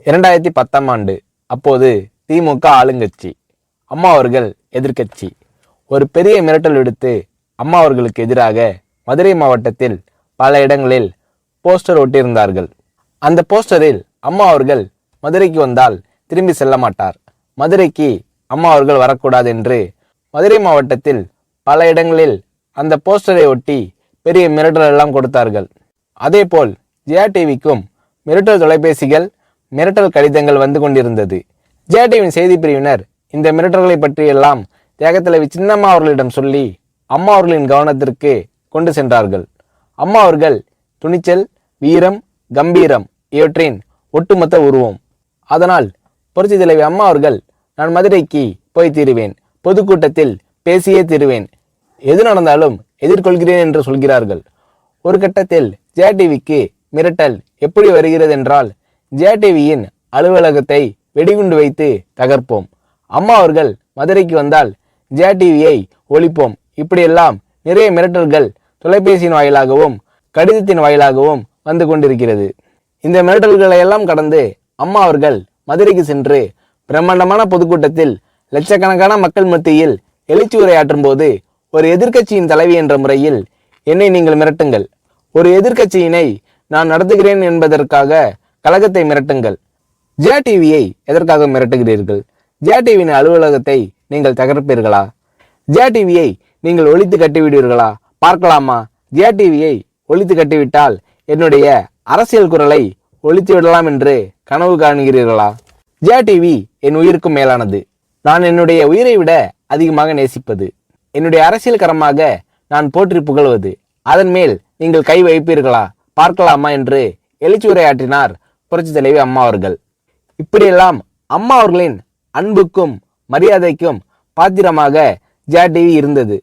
2010ஆம் ஆண்டு. அப்போது திமுக ஆளுங்கட்சி, அம்மா அவர்கள் எதிர்க்கட்சி. ஒரு பெரிய மிரட்டல் விடுத்து அம்மா அவர்களுக்கு எதிராக மதுரை மாவட்டத்தில் பல இடங்களில் போஸ்டர் ஒட்டியிருந்தார்கள். அந்த போஸ்டரில் அம்மா அவர்கள் மதுரைக்கு வந்தால் திரும்பி செல்ல மாட்டார், மதுரைக்கு அம்மா அவர்கள் வரக்கூடாது என்று மதுரை மாவட்டத்தில் பல இடங்களில் அந்த போஸ்டரை ஒட்டி பெரிய மிரட்டல் எல்லாம் கொடுத்தார்கள். அதேபோல் ஜெயா டிவிக்கும் மிரட்டல் தொலைபேசிகள், மிரட்டல் கடிதங்கள் வந்து கொண்டிருந்தது. ஜெயா டிவியின் செய்தி பிரிவினர் இந்த மிரட்டல்களை பற்றியெல்லாம் தியாகத்தலைவி சின்னம்மா அவர்களிடம் சொல்லி அம்மா அவர்களின் கவனத்திற்கு கொண்டு சென்றார்கள். அம்மா அவர்கள் துணிச்சல், வீரம், கம்பீரம் இவற்றின் ஒட்டுமொத்த உருவம். அதனால் புரட்சி தலைவி அம்மா அவர்கள், நான் மதுரைக்கு போய் தீருவேன், பொதுக்கூட்டத்தில் பேசியே தீருவேன், எது நடந்தாலும் எதிர்கொள்கிறேன் என்று சொல்கிறார்கள். ஒரு கட்டத்தில் ஜெயா டிவிக்கு மிரட்டல் எப்படி வருகிறது என்றால், ஜெயா டிவியின் அலுவலகத்தை வெடிகுண்டு வைத்து தகர்ப்போம், அம்மா அவர்கள் மதுரைக்கு வந்தால் ஜெயா டிவியை ஒழிப்போம், இப்படியெல்லாம் நிறைய மிரட்டல்கள் தொலைபேசியின் வாயிலாகவும் கடிதத்தின் வாயிலாகவும் வந்து கொண்டிருக்கிறது. இந்த மிரட்டல்களை எல்லாம் கடந்து அம்மா அவர்கள் மதுரைக்கு சென்று பிரம்மாண்டமான பொதுக்கூட்டத்தில் லட்சக்கணக்கான மக்கள் மத்தியில் எழுச்சி உரையாற்றும் போது, ஒரு எதிர்க்கட்சியின் தலைவி என்ற முறையில் என்னை நீங்கள் மிரட்டுங்கள், ஒரு எதிர்க்கட்சியினை நான் நடத்துகிறேன் என்பதற்காக கழகத்தை மிரட்டுங்கள், ஜெயா டிவியை எதற்காக மிரட்டுகிறீர்கள், ஜெயா டிவியின் அலுவலகத்தை நீங்கள் தகர்ப்பீர்களா, ஜெயா டிவியை நீங்கள் ஒழித்து கட்டிவிடுவீர்களா, பார்க்கலாமா, ஜெயா டிவியை ஒழித்து கட்டிவிட்டால் என்னுடைய அரசியல் குரலை ஒழித்து விடலாம் என்று கனவு காணுகிறீர்களா, ஜெயா டிவி என் உயிருக்கும் மேலானது, நான் என்னுடைய உயிரை விட அதிகமாக நேசிப்பது, என்னுடைய அரசியல் கரமாக நான் போற்றி புகழ்வது, அதன் மேல் நீங்கள் கை வைப்பீர்களா, பார்க்கலாமா என்று எழுச்சி உரையாற்றினார் புரட்சி தலைவி அம்மா அவர்கள். இப்படியெல்லாம் அம்மா அவர்களின் அன்புக்கும் மரியாதைக்கும் பாத்திரமாக ஜெயா டிவி இருந்தது.